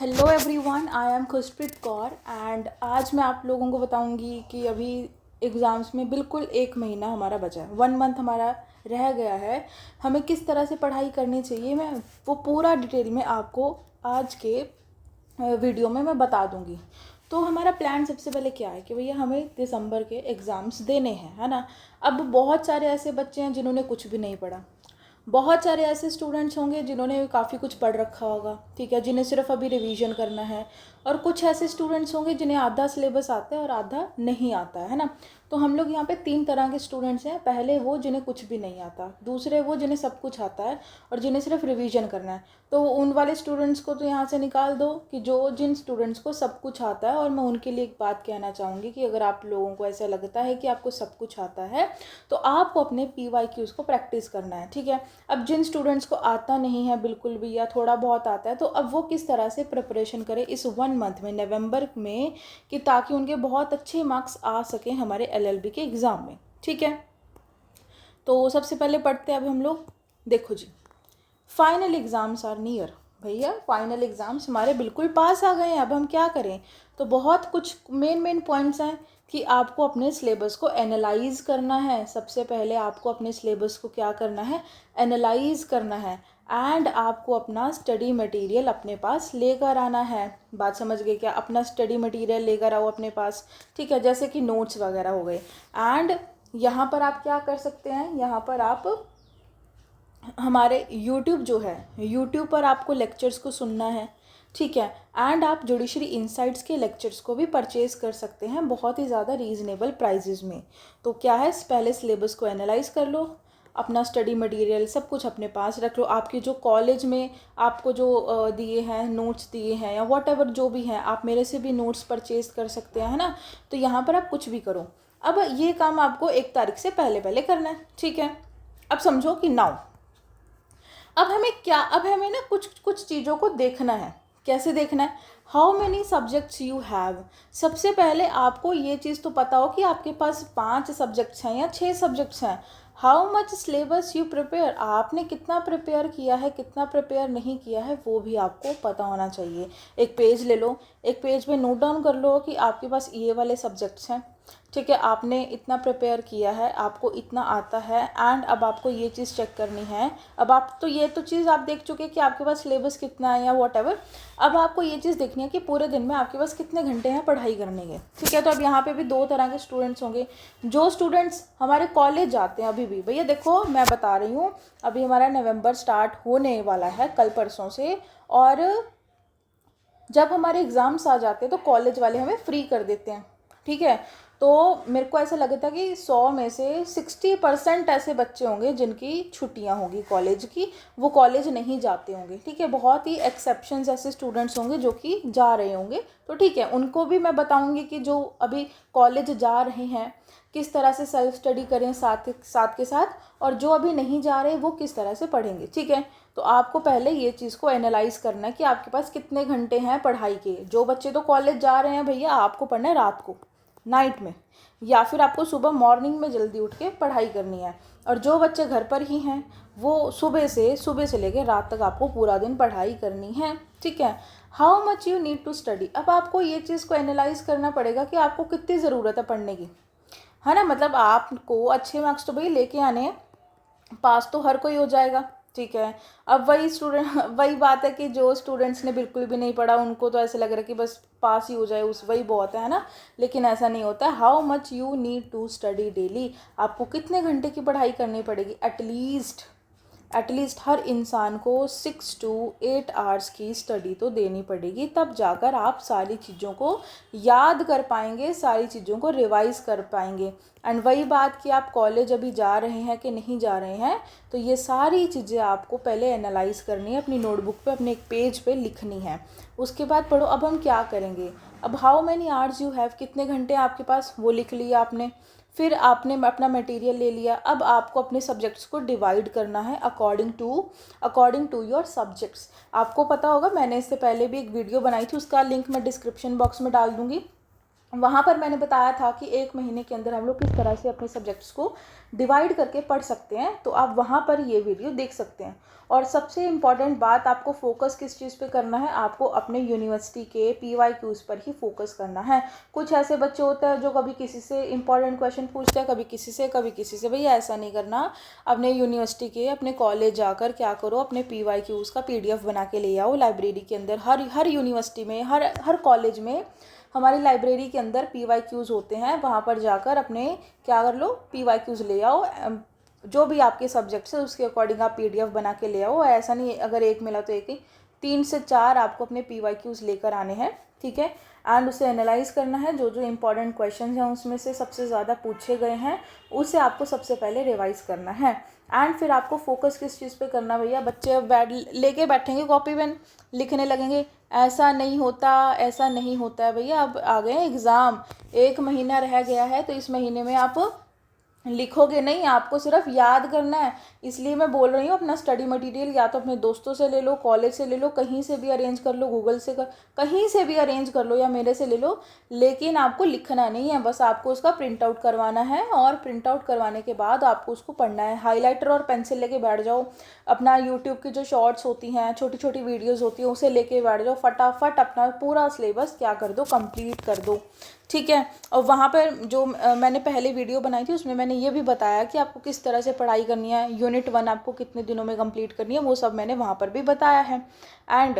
Hello everyone, I am Khushpreet Kaur and आज मैं आप लोगों को बताऊंगी कि अभी एग्ज़ाम्स में बिल्कुल 1 महीना हमारा बचा है, 1 मंथ हमारा रह गया है। हमें किस तरह से पढ़ाई करनी चाहिए मैं वो पूरा डिटेल में आपको आज के वीडियो में मैं बता दूंगी। तो हमारा प्लान सबसे पहले क्या है कि भैया हमें दिसंबर के एग्ज़ाम्स देने हैं, है ना। अब बहुत सारे ऐसे बच्चे हैं जिन्होंने कुछ भी नहीं पढ़ा, बहुत सारे ऐसे स्टूडेंट्स होंगे जिन्होंने काफ़ी कुछ पढ़ रखा होगा, ठीक है, जिन्हें सिर्फ अभी रिवीजन करना है। और कुछ ऐसे स्टूडेंट्स होंगे जिन्हें आधा सिलेबस आता है और आधा नहीं आता है ना। तो हम लोग यहाँ पे 3 तरह के स्टूडेंट्स हैं। पहले वो जिन्हें कुछ भी नहीं आता, दूसरे वो जिन्हें सब कुछ आता है और जिन्हें सिर्फ रिवीजन करना है। तो उन वाले स्टूडेंट्स को तो यहाँ से निकाल दो कि जिन स्टूडेंट्स को सब कुछ आता है। और मैं उनके लिए एक बात कहना चाहूँगी कि अगर आप लोगों को ऐसा लगता है कि आपको सब कुछ आता है तो आपको अपने PYQs को प्रैक्टिस करना है, ठीक है। अब जिन स्टूडेंट्स को आता नहीं है बिल्कुल भी या थोड़ा बहुत आता है, तो अब वो किस तरह से प्रिपरेशन करें इस 1 मंथ में, नवंबर में, कि ताकि उनके बहुत अच्छे मार्क्स आ सकें हमारे LLB के एग्ज़ाम में, ठीक है। तो सबसे पहले पढ़ते हैं अब हम लोग। देखो जी, फाइनल एग्ज़ाम्स आर नियर। भैया फाइनल एग्ज़ाम्स हमारे बिल्कुल पास आ गए हैं, अब हम क्या करें। तो बहुत कुछ मेन पॉइंट्स हैं कि आपको अपने सिलेबस को एनालाइज करना है। सबसे पहले आपको अपने सिलेबस को क्या करना है, एनालाइज करना है। एंड आपको अपना स्टडी मटेरियल अपने पास लेकर आना है। बात समझ गए क्या, अपना स्टडी मटेरियल लेकर आओ अपने पास, ठीक है, जैसे कि नोट्स वगैरह हो गए। एंड यहाँ पर आप क्या कर सकते हैं, यहाँ पर आप हमारे YouTube जो है, YouTube पर आपको लेक्चर्स को सुनना है, ठीक है। एंड आप जुडिशरी इनसाइट्स के लेक्चर्स को भी परचेज़ कर सकते हैं बहुत ही ज़्यादा रीज़नेबल प्राइजेज़ में। तो क्या है, पहले सिलेबस को एनालाइज कर लो, अपना स्टडी मटेरियल सब कुछ अपने पास रख लो। आपके जो कॉलेज में आपको जो दिए हैं, नोट्स दिए हैं या वॉट एवर जो भी हैं, आप मेरे से भी नोट्स परचेज़ कर सकते हैं, है ना। तो यहाँ पर आप कुछ भी करो। अब ये काम आपको 1 तारीख से पहले करना है, ठीक है। अब समझो कि नाउ अब हमें ना कुछ कुछ चीज़ों को देखना है। कैसे देखना है, how many subjects you have. सबसे पहले आपको ये चीज़ तो पता हो कि आपके पास 5 सब्जेक्ट्स हैं या 6 सब्जेक्ट्स हैं। How much syllabus you prepare, आपने कितना प्रिपेयर किया है, कितना प्रिपेयर नहीं किया है, वो भी आपको पता होना चाहिए। एक पेज ले लो, एक पेज पे नोट डाउन कर लो कि आपके पास ये वाले सब्जेक्ट्स हैं, ठीक है, आपने इतना प्रिपेयर किया है, आपको इतना आता है। एंड अब आपको ये चीज़ चेक करनी है। अब आप तो ये तो चीज़ आप देख चुके कि आपके पास सिलेबस कितना है या वॉट एवर। अब आपको ये चीज़ देखनी है कि पूरे दिन में आपके पास कितने घंटे हैं पढ़ाई करने के, ठीक है। तो अब यहाँ पे भी 2 तरह के स्टूडेंट्स होंगे। जो स्टूडेंट्स हमारे कॉलेज जाते हैं अभी भी, भैया देखो मैं बता रही हूँ, अभी हमारा नवंबर स्टार्ट होने वाला है कल परसों से। और जब हमारे एग्ज़ाम्स आ जाते हैं तो कॉलेज वाले हमें फ्री कर देते हैं, ठीक है। तो मेरे को ऐसा लगता है कि 100 में से 60% ऐसे बच्चे होंगे जिनकी छुट्टियां होंगी कॉलेज की, वो कॉलेज नहीं जाते होंगे, ठीक है। बहुत ही एक्सेप्शंस ऐसे स्टूडेंट्स होंगे जो कि जा रहे होंगे, तो ठीक है, उनको भी मैं बताऊंगी कि जो अभी कॉलेज जा रहे हैं किस तरह से सेल्फ स्टडी करें साथ साथ के साथ, और जो अभी नहीं जा रहे वो किस तरह से पढ़ेंगे, ठीक है। तो आपको पहले ये चीज़ को एनालाइज करना है कि आपके पास कितने घंटे हैं पढ़ाई के। जो बच्चे तो कॉलेज जा रहे हैं भैया, आपको पढ़ना है रात को, नाइट में, या फिर आपको सुबह मॉर्निंग में जल्दी उठ के पढ़ाई करनी है। और जो बच्चे घर पर ही हैं वो सुबह से लेकर रात तक आपको पूरा दिन पढ़ाई करनी है, ठीक है। How much you need to study, अब आपको ये चीज़ को एनालाइज करना पड़ेगा कि आपको कितनी ज़रूरत है पढ़ने की, है ना। मतलब आपको अच्छे मार्क्स तो भाई लेके आने हैं, पास तो हर कोई हो जाएगा, ठीक है। अब वही स्टूडेंट वही बात है कि जो स्टूडेंट्स ने बिल्कुल भी नहीं पढ़ा उनको तो ऐसे लग रहा है कि बस पास ही हो जाए उस वही बहुत है ना। लेकिन ऐसा नहीं होता है। How much you need to study daily, आपको कितने घंटे की पढ़ाई करनी पड़ेगी। एटलीस्ट हर इंसान को 6 to 8 आवर्स की स्टडी तो देनी पड़ेगी, तब जाकर आप सारी चीज़ों को याद कर पाएंगे, सारी चीज़ों को रिवाइज कर पाएंगे। एंड वही बात कि आप कॉलेज अभी जा रहे हैं कि नहीं जा रहे हैं, तो ये सारी चीज़ें आपको पहले एनालाइज करनी है, अपनी नोटबुक पे अपने एक पेज पे लिखनी है, उसके बाद पढ़ो। अब हम क्या करेंगे, अब how many hours you have, कितने घंटे आपके पास, वो लिख लिया आपने। फिर आपने अपना मटेरियल ले लिया। अब आपको अपने सब्जेक्ट्स को डिवाइड करना है अकॉर्डिंग टू योर सब्जेक्ट्स। आपको पता होगा मैंने इससे पहले भी एक वीडियो बनाई थी, उसका लिंक मैं डिस्क्रिप्शन बॉक्स में डाल दूँगी। वहाँ पर मैंने बताया था कि एक महीने के अंदर हम लोग किस तरह से अपने सब्जेक्ट्स को डिवाइड करके पढ़ सकते हैं, तो आप वहाँ पर ये वीडियो देख सकते हैं। और सबसे इम्पॉर्टेंट बात, आपको फोकस किस चीज़ पे करना है, आपको अपने यूनिवर्सिटी के PYQs पर ही फोकस करना है। कुछ ऐसे बच्चे होते हैं जो कभी किसी से इंपॉर्टेंट क्वेश्चन पूछते हैं, कभी किसी से। भैया ऐसा नहीं करना, अपने यूनिवर्सिटी के, अपने कॉलेज जाकर क्या करो, अपने PYQs का PDF बना के ले आओ। लाइब्रेरी के अंदर हर यूनिवर्सिटी में, हर कॉलेज में हमारी लाइब्रेरी के अंदर PYQs होते हैं, वहाँ पर जाकर अपने क्या कर लो, PYQs ले आओ। जो भी आपके सब्जेक्ट्स है उसके अकॉर्डिंग आप PDF बना के ले आओ। ऐसा नहीं अगर एक मिला तो एक ही, 3 से 4 आपको अपने PYQs लेकर आने हैं, ठीक है। एंड उसे एनालाइज करना है, जो जो इंपॉर्टेंट क्वेश्चन हैं उसमें से सबसे ज़्यादा पूछे गए हैं उसे आपको सबसे पहले रिवाइज करना है। एंड फिर आपको फोकस किस चीज़ पे करना भैया, बच्चे लेके बैठेंगे कॉपी पेन, लिखने लगेंगे, ऐसा नहीं होता है भैया। अब आ गए एग्ज़ाम, 1 महीना रह गया है, तो इस महीने में आप लिखोगे नहीं, आपको सिर्फ याद करना है। इसलिए मैं बोल रही हूँ अपना स्टडी मटेरियल या तो अपने दोस्तों से ले लो, कॉलेज से ले लो, कहीं से भी अरेंज कर लो, गूगल से कहीं से भी अरेंज कर लो या मेरे से ले लो, लेकिन आपको लिखना नहीं है, बस आपको उसका प्रिंट आउट करवाना है। और प्रिंट आउट करवाने के बाद आपको उसको पढ़ना है। हाईलाइटर और पेंसिल लेके बैठ जाओ, अपना यूट्यूब की जो शॉर्ट्स होती हैं, छोटी छोटी वीडियोज़ होती हैं, उसे लेके बैठ जाओ, फटाफट अपना पूरा सिलेबस क्या कर दो, कंप्लीट कर दो, ठीक है। और वहाँ पर जो मैंने पहले वीडियो बनाई थी उसमें मैंने ये भी बताया कि आपको किस तरह से पढ़ाई करनी है, यूनिट 1 आपको कितने दिनों में कंप्लीट करनी है, वो सब मैंने वहाँ पर भी बताया है। एंड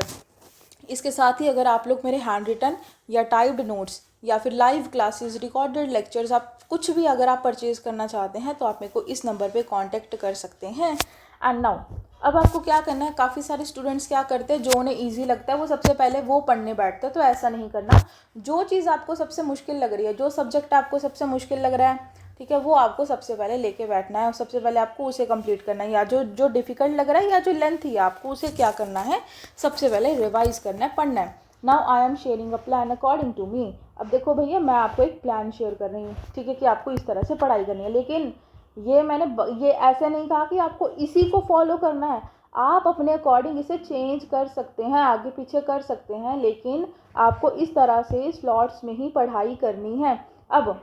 इसके साथ ही अगर आप लोग मेरे हैंड रिटन या टाइप्ड नोट्स या फिर लाइव क्लासेस, रिकॉर्डेड लेक्चर्स, आप कुछ भी अगर आप परचेज़ करना चाहते हैं तो आप मेरे को इस नंबर पे कांटेक्ट कर सकते हैं। एंड नाउ अब आपको क्या करना है, काफ़ी सारे स्टूडेंट्स क्या करते हैं, जो उन्हें ईजी लगता है वो सबसे पहले वो पढ़ने बैठते हैं। तो ऐसा नहीं करना, जो चीज़ आपको सबसे मुश्किल लग रही है, जो सब्जेक्ट आपको सबसे मुश्किल लग रहा है, ठीक है, वो आपको सबसे पहले लेके बैठना है और सबसे पहले आपको उसे कंप्लीट करना है। या जो डिफ़िकल्ट लग रहा है या जो लेंथ ही आपको उसे क्या करना है, सबसे पहले रिवाइज करना है, पढ़ना है। Now I am sharing a plan according to me. अब देखो भैया, मैं आपको एक प्लान शेयर कर रही हूँ, ठीक है, कि आपको इस तरह से पढ़ाई करनी है। लेकिन ये ऐसे नहीं कहा कि आपको इसी को फॉलो करना है, आप अपने अकॉर्डिंग इसे चेंज कर सकते हैं, आगे पीछे कर सकते हैं, लेकिन आपको इस तरह से स्लॉट्स में ही पढ़ाई करनी है। अब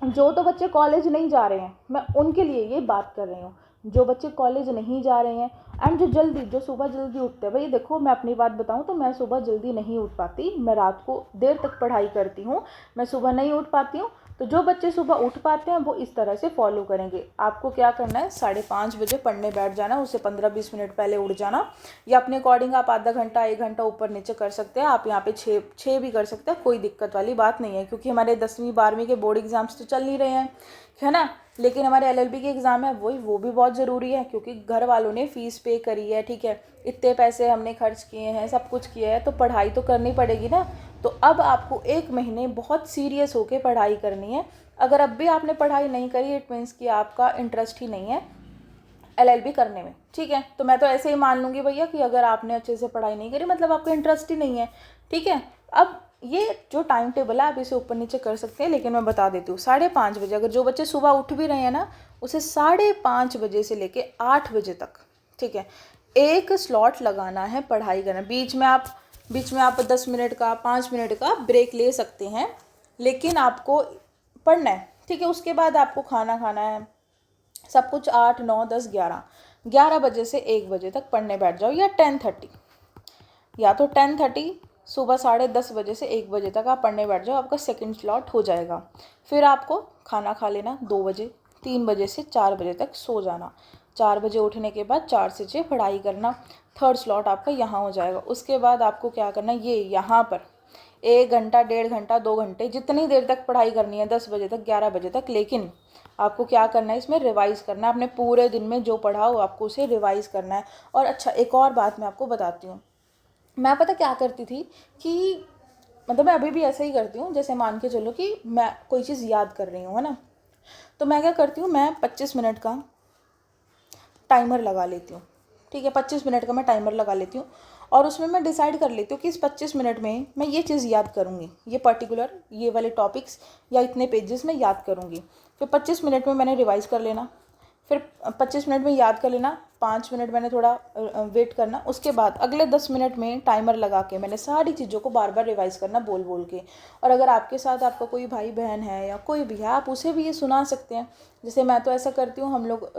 जो तो बच्चे कॉलेज नहीं जा रहे हैं, मैं उनके लिए ये बात कर रही हूँ। जो बच्चे कॉलेज नहीं जा रहे हैं एंड जो सुबह जल्दी उठते हैं, भाई देखो मैं अपनी बात बताऊँ तो मैं सुबह जल्दी नहीं उठ पाती, मैं रात को देर तक पढ़ाई करती हूँ, मैं सुबह नहीं उठ पाती हूँ। तो जो बच्चे सुबह उठ पाते हैं वो इस तरह से फॉलो करेंगे। आपको क्या करना है, 5:30 बजे पढ़ने बैठ जाना, उससे 15-20 मिनट पहले उठ जाना, या अपने अकॉर्डिंग आप आधा घंटा 1 घंटा ऊपर नीचे कर सकते हैं। आप यहाँ पे 6 भी कर सकते हैं, कोई दिक्कत वाली बात नहीं है, क्योंकि हमारे 10वीं 12वीं के बोर्ड एग्जाम्स तो चल नहीं रहे हैं, है ना। लेकिन हमारे LLB के एग्ज़ाम है वो भी बहुत ज़रूरी है, क्योंकि घर वालों ने फ़ीस पे करी है, ठीक है, इतने पैसे हमने खर्च किए हैं, सब कुछ किया है, तो पढ़ाई तो करनी पड़ेगी ना। तो अब आपको 1 महीने बहुत सीरियस होकर पढ़ाई करनी है। अगर अब भी आपने पढ़ाई नहीं करी, इट मीन्स कि आपका इंटरेस्ट ही नहीं है LLB करने में, ठीक है। तो मैं तो ऐसे ही मान लूँगी भैया कि अगर आपने अच्छे से पढ़ाई नहीं करी मतलब आपका इंटरेस्ट ही नहीं है, ठीक है। अब ये जो टाइम टेबल है आप इसे ऊपर नीचे कर सकते हैं, लेकिन मैं बता देती हूँ 5:30 बजे, अगर जो बच्चे सुबह उठ भी रहे हैं ना, उसे 5:30 बजे से लेके 8 बजे तक, ठीक है, एक स्लॉट लगाना है पढ़ाई करना। बीच में आप 10 मिनट का 5 मिनट का ब्रेक ले सकते हैं, लेकिन आपको पढ़ना है, ठीक है। उसके बाद आपको खाना खाना है, सब कुछ 8 9 10 11 बजे से 1 बजे तक पढ़ने बैठ जाओ, या 10:30, या तो 10:30 सुबह 10:30 बजे से 1 बजे तक आप पढ़ने बैठ जाओ, आपका सेकंड स्लॉट हो जाएगा। फिर आपको खाना खा लेना 2 बजे, 3 बजे से 4 बजे तक सो जाना, 4 बजे उठने के बाद 4 से 6 पढ़ाई करना, थर्ड स्लॉट आपका यहाँ हो जाएगा। उसके बाद आपको क्या करना है, ये यहाँ पर 1 घंटा 1.5 घंटा 2 घंटे जितनी देर तक पढ़ाई करनी है, 10 बजे तक 11 बजे तक, लेकिन आपको क्या करना है, इसमें रिवाइज़ करना है। आपने पूरे दिन में जो पढ़ा हो आपको उसे रिवाइज़ करना है। और अच्छा, एक और बात मैं आपको बताती हूँ, मैं पता क्या करती थी कि मतलब मैं अभी भी ऐसा ही करती हूँ। जैसे मान के चलो कि मैं कोई चीज़ याद कर रही हूँ, है ना, तो मैं क्या करती हूँ, मैं 25 मिनट का टाइमर लगा लेती हूँ, ठीक है, 25 मिनट का मैं टाइमर लगा लेती हूँ। और उसमें मैं डिसाइड कर लेती हूँ कि इस 25 मिनट में मैं ये चीज़ याद करूँगी, ये पर्टिकुलर ये वाले टॉपिक्स या इतने पेजेस में याद करूँगी। फिर 25 मिनट में मैंने रिवाइज़ कर लेना, फिर 25 मिनट में याद कर लेना, 5 मिनट मैंने थोड़ा वेट करना, उसके बाद अगले 10 मिनट में टाइमर लगा के मैंने सारी चीज़ों को बार बार रिवाइज़ करना बोल बोल के। और अगर आपके साथ आपका कोई भाई बहन है या कोई भी है, आप उसे भी ये सुना सकते हैं। जैसे मैं तो ऐसा करती हूँ, हम लोग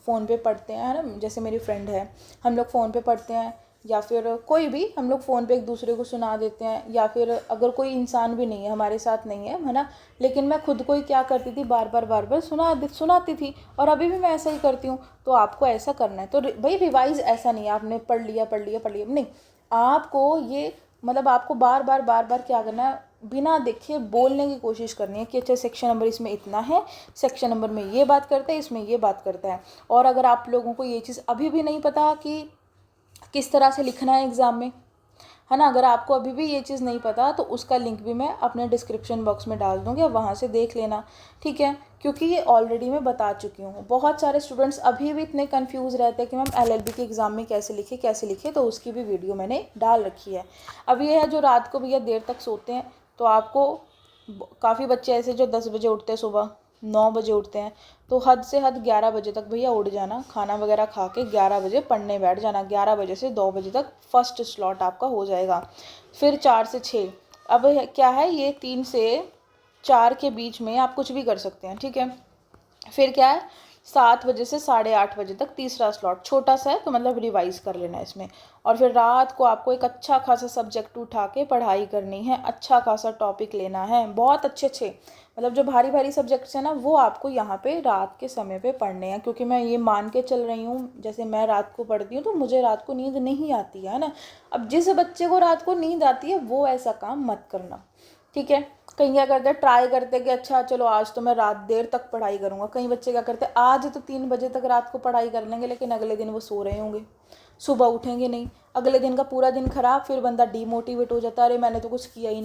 फ़ोन पे पढ़ते हैं, है ना, जैसे मेरी फ्रेंड है, हम लोग फ़ोन पे पढ़ते हैं, या फिर कोई भी हम लोग फ़ोन पे एक दूसरे को सुना देते हैं, या फिर अगर कोई इंसान भी नहीं है हमारे साथ नहीं है ना, लेकिन मैं खुद को ही क्या करती थी, बार बार सुनाती थी। और अभी भी मैं ऐसा ही करती हूँ। तो आपको ऐसा करना है। तो भाई रिवाइज़ ऐसा नहीं है आपने पढ़ लिया नहीं, आपको ये मतलब आपको बार बार क्या करना है, बिना देखे बोलने की कोशिश करनी है कि अच्छा सेक्शन नंबर इसमें इतना है, सेक्शन नंबर में ये बात करते हैं, इसमें ये बात करता है। और अगर आप लोगों को ये चीज़ अभी भी नहीं पता कि किस तरह से लिखना है एग्ज़ाम में, है ना, अगर आपको अभी भी ये चीज़ नहीं पता तो उसका लिंक भी मैं अपने डिस्क्रिप्शन बॉक्स में डाल दूँगी, आप वहाँ से देख लेना, ठीक है। क्योंकि ये ऑलरेडी मैं बता चुकी हूँ। बहुत सारे स्टूडेंट्स अभी भी इतने कंफ्यूज रहते हैं कि मैम एलएलबी के एग्ज़ाम में कैसे लिखे, तो उसकी भी वीडियो मैंने डाल रखी है। अब ये है जो रात को भैया देर तक सोते हैं, तो आपको काफ़ी बच्चे ऐसे जो 10 बजे उठते हैं, सुबह 9 बजे उठते हैं, तो हद से हद 11 बजे तक भैया उठ जाना, खाना वगैरह खा के 11 बजे पढ़ने बैठ जाना। 11 बजे से 2 बजे तक फर्स्ट स्लॉट आपका हो जाएगा। फिर 4 से 6, अब क्या है, ये 3 से 4 के बीच में आप कुछ भी कर सकते हैं, ठीक है। फिर क्या है, 7 बजे से 8:30 बजे तक तीसरा स्लॉट, छोटा सा है तो मतलब रिवाइज़ कर लेना इसमें। और फिर रात को आपको एक अच्छा खासा सब्जेक्ट उठा के पढ़ाई करनी है, अच्छा खासा टॉपिक लेना है, बहुत अच्छे मतलब जो भारी भारी सब्जेक्ट्स हैं ना, वो आपको यहाँ पे रात के समय पे पढ़ने हैं। क्योंकि मैं ये मान के चल रही हूँ, जैसे मैं रात को पढ़ती हूँ तो मुझे रात को नींद नहीं आती है ना। अब जिस बच्चे को रात को नींद आती है वो ऐसा काम मत करना, ठीक है। कहीं क्या करते हैं, ट्राई करते हैं कि अच्छा चलो आज तो मैं रात देर तक पढ़ाई करूँगा। कई बच्चे क्या करते हैं, आज तो 3 बजे तक रात को पढ़ाई कर लेंगे, लेकिन अगले दिन वो सो रहे होंगे, सुबह उठेंगे नहीं, अगले दिन का पूरा दिन खराब, फिर बंदा डीमोटिवेट हो जाता है, अरे मैंने तो कुछ किया ही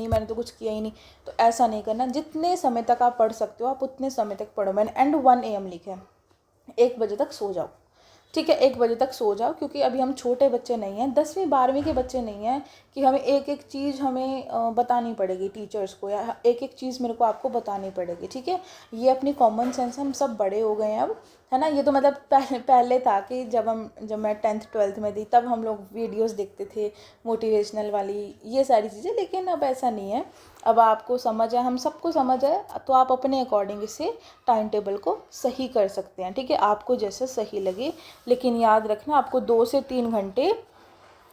नहीं। तो ऐसा नहीं करना, जितने समय तक आप पढ़ सकते हो आप उतने समय तक पढ़ो। मैंने एंड 1 AM लिखा है, 1 बजे तक सो जाओ, ठीक है, 1 बजे तक सो जाओ। क्योंकि अभी हम छोटे बच्चे नहीं हैं, 10वीं 12वीं के बच्चे नहीं हैं कि हमें एक एक चीज़ हमें बतानी पड़ेगी टीचर्स को, या एक एक चीज़ मेरे को आपको बतानी पड़ेगी, ठीक है। ये अपनी कॉमन सेंस, हम सब बड़े हो गए हैं अब, है ना। ये तो मतलब पहले था कि जब मैं 10th 12th में थी तब हम लोग वीडियोस देखते थे मोटिवेशनल वाली, ये सारी चीज़ें, लेकिन अब ऐसा नहीं है। अब आपको समझ है, हम सबको समझ है, तो आप अपने अकॉर्डिंग इसे टाइम टेबल को सही कर सकते हैं, ठीक है, आपको जैसे सही लगे। लेकिन याद रखना, आपको 2 से 3 घंटे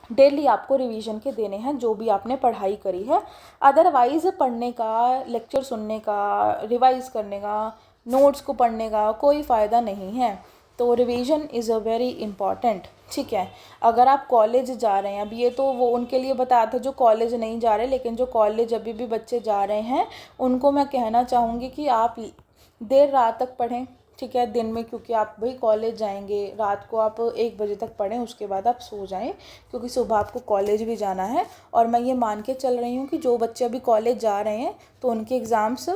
डेली आपको रिवीजन के देने हैं जो भी आपने पढ़ाई करी है। अदरवाइज़ पढ़ने का, लेक्चर सुनने का, रिवाइज़ करने का, नोट्स को पढ़ने का कोई फ़ायदा नहीं है। तो revision is a very important, ठीक है। अगर आप कॉलेज जा रहे हैं, अब ये तो वो उनके लिए बताया था जो कॉलेज नहीं जा रहे, लेकिन जो कॉलेज अभी भी बच्चे जा रहे हैं उनको मैं कहना चाहूँगी कि आप देर रात तक पढ़ें, ठीक है, दिन में, क्योंकि आप भाई कॉलेज जाएंगे, रात को आप 1 बजे तक पढ़ें, उसके बाद आप सो जाएं, क्योंकि सुबह आपको कॉलेज भी जाना है। और मैं ये मान के चल रही हूँ कि जो बच्चे अभी कॉलेज जा रहे हैं तो उनके एग्ज़ाम्स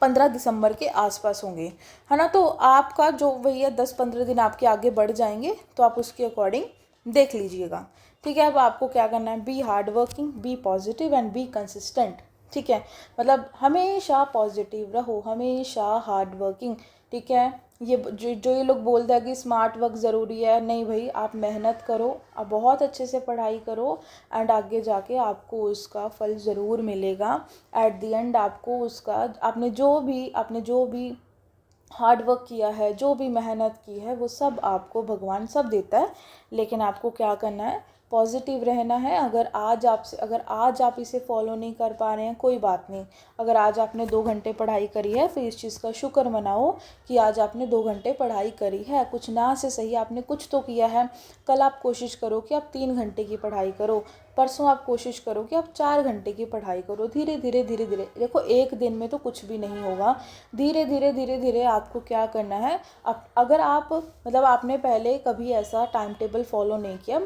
15 दिसंबर के आसपास होंगे, है ना। तो आपका जो भैया 10-15 दिन आपके आगे बढ़ जाएंगे, तो आप उसके अकॉर्डिंग देख लीजिएगा, ठीक है। अब आपको क्या करना है, be hard working, be positive and be consistent, ठीक है। मतलब हमेशा पॉजिटिव रहो, हमेशा हार्ड वर्किंग, ठीक है। ये जो ये लोग बोलते हैं कि स्मार्ट वर्क ज़रूरी है, नहीं भाई, आप मेहनत करो, आप बहुत अच्छे से पढ़ाई करो, एंड आगे जाके आपको उसका फल ज़रूर मिलेगा। एट द एंड आपको उसका, आपने जो भी हार्ड वर्क किया है, जो भी मेहनत की है, वो सब आपको भगवान सब देता है। लेकिन आपको क्या करना है, पॉजिटिव रहना है। अगर आज आप इसे फॉलो नहीं कर पा रहे हैं, कोई बात नहीं। अगर आज आपने 2 घंटे पढ़ाई करी है, फिर इस चीज़ का शुक्र मनाओ कि आज आपने 2 घंटे पढ़ाई करी है, कुछ ना से सही आपने कुछ तो किया है। कल आप कोशिश करो कि आप 3 घंटे की पढ़ाई करो, परसों आप कोशिश करो कि आप 4 घंटे की पढ़ाई करो। धीरे धीरे देखो, एक दिन में तो कुछ भी नहीं होगा। धीरे धीरे आपको क्या करना है, अगर आप मतलब आपने पहले कभी ऐसा टाइम टेबल फॉलो नहीं किया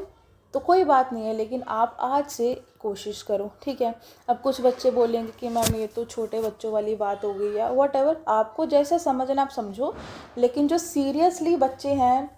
तो कोई बात नहीं है, लेकिन आप आज से कोशिश करो, ठीक है। अब कुछ बच्चे बोलेंगे कि मैम ये तो छोटे बच्चों वाली बात हो गई, या व्हाटएवर, आपको जैसे समझना आप समझो। लेकिन जो सीरियसली बच्चे हैं,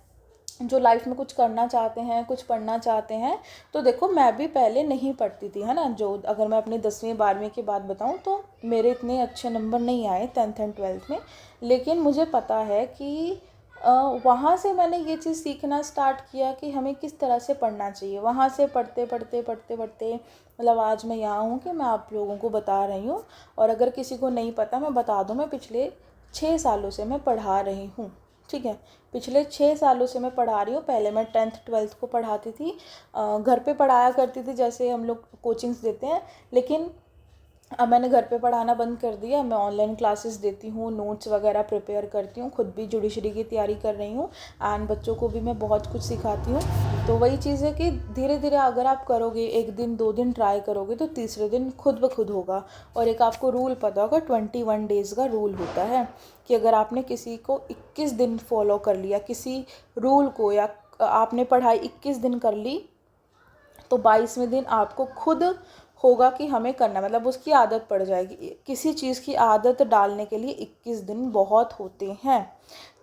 जो लाइफ में कुछ करना चाहते हैं, कुछ पढ़ना चाहते हैं, तो देखो, मैं भी पहले नहीं पढ़ती थी, है ना। जो अगर मैं अपनी 10वीं 12वीं की बात बताऊं तो मेरे इतने अच्छे नंबर नहीं आए 10th एंड 12th में। लेकिन मुझे पता है कि वहाँ से मैंने ये चीज़ सीखना स्टार्ट किया कि हमें किस तरह से पढ़ना चाहिए। वहाँ से पढ़ते पढ़ते पढ़ते पढ़ते मतलब आज मैं यहाँ हूँ कि मैं आप लोगों को बता रही हूँ। और अगर किसी को नहीं पता मैं बता दूँ, मैं पिछले 6 सालों से मैं पढ़ा रही हूँ, ठीक है। पिछले 6 सालों से मैं पढ़ा रही हूँ। पहले मैं 10th 12th को पढ़ाती थी, घर पे पढ़ाया करती थी जैसे हम लोग कोचिंग्स देते हैं, लेकिन अब मैंने घर पे पढ़ाना बंद कर दिया। मैं ऑनलाइन क्लासेस देती हूँ, नोट्स वगैरह प्रिपेयर करती हूँ, खुद भी जुडिशरी की तैयारी कर रही हूँ एंड बच्चों को भी मैं बहुत कुछ सिखाती हूँ। तो वही चीज़ है कि धीरे धीरे अगर आप करोगे, 1 दिन 2 दिन ट्राई करोगे तो तीसरे दिन खुद ब खुद होगा। और एक आपको रूल पता होगा, 21 डेज़ का रूल होता है कि अगर आपने किसी को 21 दिन फॉलो कर लिया किसी रूल को, या आपने पढ़ाई 21 दिन कर ली, तो 22वें दिन आपको खुद होगा कि हमें करना, मतलब उसकी आदत पड़ जाएगी। किसी चीज़ की आदत डालने के लिए 21 दिन बहुत होते हैं,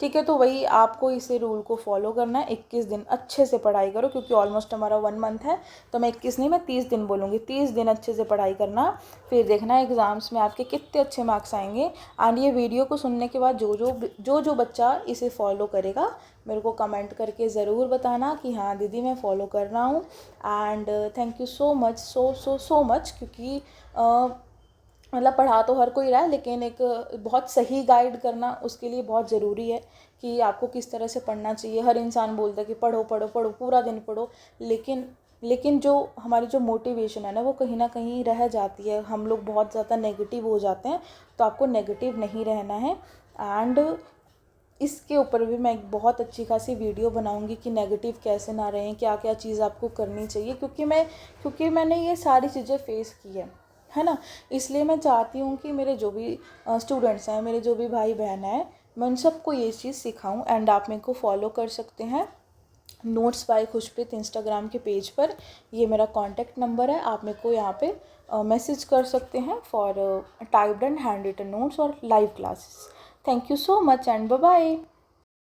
ठीक है। तो वही आपको इसे रूल को फॉलो करना है। 21 दिन अच्छे से पढ़ाई करो, क्योंकि ऑलमोस्ट हमारा 1 मंथ है, तो मैं 21 नहीं, मैं 30 दिन बोलूँगी। 30 दिन अच्छे से पढ़ाई करना, फिर देखना एग्ज़ाम्स में आपके कितने अच्छे मार्क्स आएंगे। एंड ये वीडियो को सुनने के बाद जो बच्चा इसे फॉलो करेगा, मेरे को कमेंट करके ज़रूर बताना कि हाँ दीदी मैं फ़ॉलो कर रहा हूँ। And thank you so much, so much, क्योंकि मतलब पढ़ा तो हर कोई रहा है, लेकिन एक बहुत सही गाइड करना उसके लिए बहुत ज़रूरी है कि आपको किस तरह से पढ़ना चाहिए। हर इंसान बोलता है कि पढ़ो पढ़ो पढ़ो, पूरा दिन पढ़ो, लेकिन जो हमारी जो मोटिवेशन है ना, वो कहीं ना कहीं रह जाती है। हम लोग बहुत ज़्यादा नेगेटिव हो जाते हैं, तो आपको नेगेटिव नहीं रहना है। एंड इसके ऊपर भी मैं एक बहुत अच्छी खासी वीडियो बनाऊंगी कि नेगेटिव कैसे ना रहें, क्या क्या चीज़ आपको करनी चाहिए, क्योंकि मैंने ये सारी चीज़ें फेस की है ना। इसलिए मैं चाहती हूँ कि मेरे जो भी स्टूडेंट्स हैं, मेरे जो भी भाई बहन हैं, मैं उन सबको ये चीज़ सिखाऊं। एंड आप मेरे को फॉलो कर सकते हैं नोट्स बाय खुशप्रीत इंस्टाग्राम के पेज पर। ये मेरा कॉन्टैक्ट नंबर है, आप मेरे को यहाँ पे मैसेज कर सकते हैं for typed and handwritten notes और live classes. Thank you so much and bye bye.